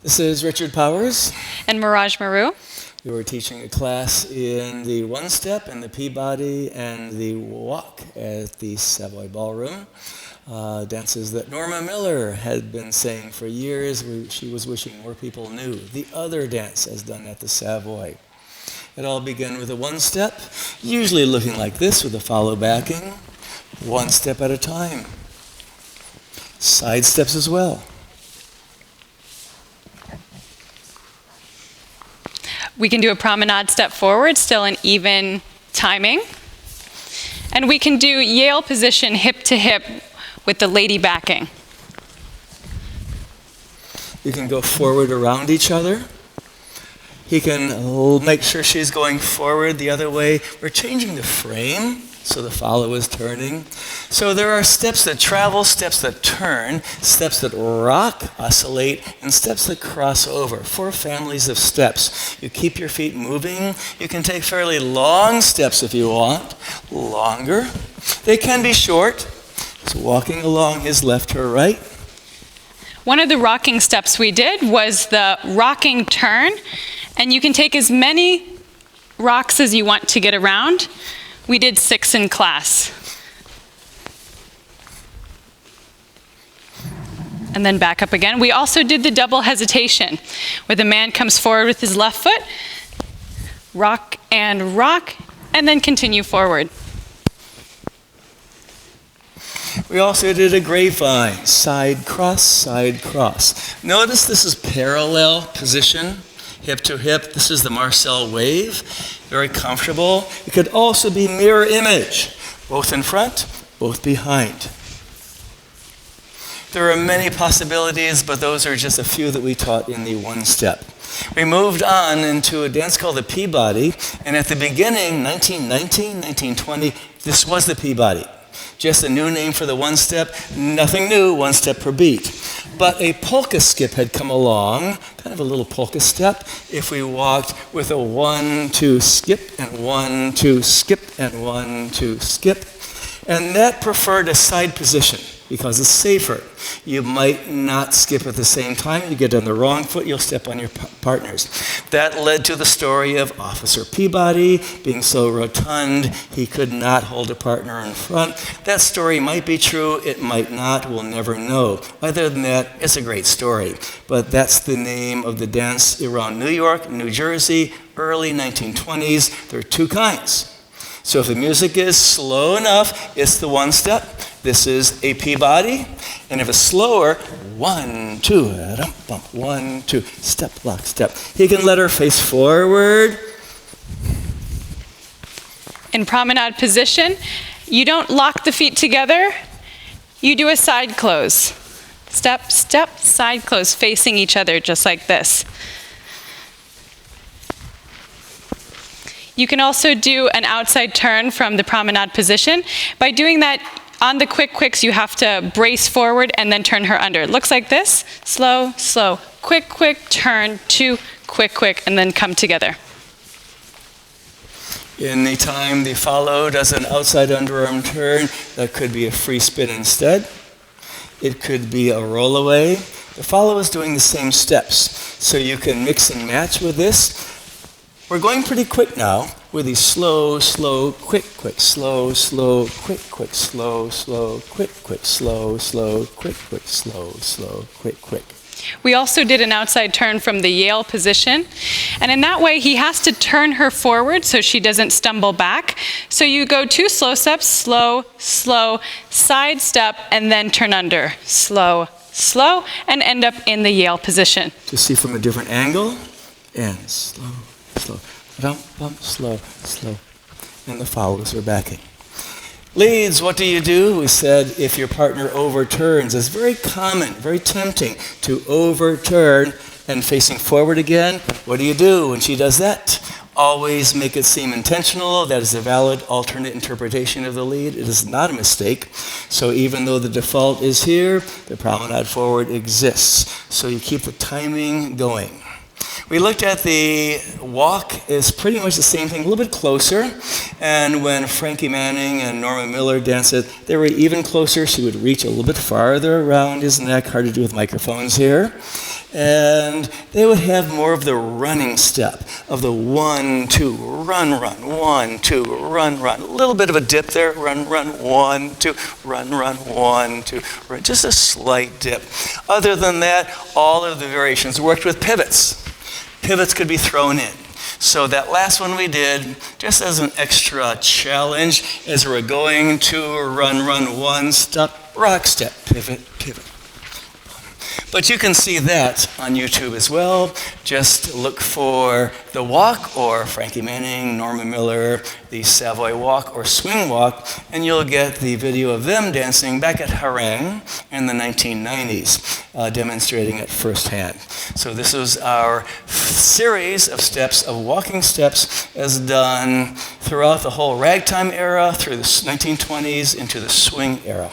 This is Richard Powers. And Mirage Marrou. We were teaching a class in the one-step and the Peabody and the walk at the Savoy Ballroom. Dances that Norma Miller had been saying for years. She was wishing more people knew the other dance as done at the Savoy. It all began with a one-step, usually looking like this with a follow backing, one step at a time. Side steps as well. We can do a promenade step forward, still in even timing. And we can do Yale position hip to hip with the lady backing. You can go forward around each other. He can make sure she's going forward the other way. We're changing the frame, so the follow is turning. So there are steps that travel, steps that turn, steps that rock, oscillate, and steps that cross over. 4 families of steps. You keep your feet moving. You can take fairly long steps if you want, longer. They can be short. So walking along his left to right. One of the rocking steps we did was the rocking turn, and you can take as many rocks as you want to get around. We did 6 in class. And then back up again. We also did the double hesitation, where the man comes forward with his left foot, rock, and then continue forward. We also did a grapevine, side cross, Notice this is parallel position, hip to hip. This is the Marcel wave, very comfortable. It could also be mirror image, both in front, both behind. There are many possibilities, but those are just a few that we taught in the one step. We moved on into a dance called the Peabody, and at the beginning, 1919, 1920, this was the Peabody. Just a new name for the one step, nothing new, one step per beat. But a polka skip had come along, kind of a little polka step, if we walked with a 1-2 skip and 1-2 skip and 1-2 skip. And that preferred a side position because it's safer. You might not skip at the same time. You get on the wrong foot, you'll step on your partners. That led to the story of Officer Peabody being so rotund he could not hold a partner in front. That story might be true, it might not, we'll never know. Other than that, it's a great story. But that's the name of the dance around New York, New Jersey, early 1920s. There are 2 kinds. So if the music is slow enough, it's the one step. This is a Peabody. And if it's slower, 1, 2, 1, 2, step, lock, step. He can let her face forward. In promenade position, you don't lock the feet together. You do a side close. Step, step, side close, facing each other just like this. You can also do an outside turn from the promenade position. By doing that, on the quick quicks, you have to brace forward and then turn her under. It looks like this, slow, slow, quick, quick, turn, 2, quick, quick, and then come together. In the time the follow does an outside underarm turn, that could be a free spin instead. It could be a roll away. The follow is doing the same steps, so you can mix and match with this. We're going pretty quick now with these slow, slow, quick, quick, slow, slow, quick, quick, slow, slow, quick, quick, slow, slow, quick, quick, slow, slow, quick, quick. We also did an outside turn from the Yale position. And in that way, he has to turn her forward so she doesn't stumble back. So you go 2 slow steps, slow, slow, side step, and then turn under. Slow, slow, and end up in the Yale position. To see from a different angle, and slow, slow, bump, bump, slow, slow. And the followers are backing. Leads, what do? We said if your partner overturns. It's very common, very tempting to overturn and facing forward again. What do you do when she does that? Always make it seem intentional. That is a valid alternate interpretation of the lead. It is not a mistake. So even though the default is here, the promenade forward exists. So you keep the timing going. We looked at the walk is pretty much the same thing, a little bit closer. And when Frankie Manning and Norma Miller danced it, they were even closer. She would reach a little bit farther around his neck, hard to do with microphones here. And they would have more of the running step of the 1, 2, run, run, 1, 2, run, run. A little bit of a dip there, run, run, 1, 2, run, run, 1, 2, run. Just a slight dip. Other than that, all of the variations worked with pivots. Pivots could be thrown in. So that last one we did, just as an extra challenge, as we're going to run, run, 1, stop, rock, step, pivot, pivot. But you can see that on YouTube as well. Just look for the walk or Frankie Manning, Norma Miller, the Savoy walk or swing walk, and you'll get the video of them dancing back at Harang in the 1990s, demonstrating it firsthand. So this is our series of steps, of walking steps, as done throughout the whole ragtime era, through the 1920s into the swing era.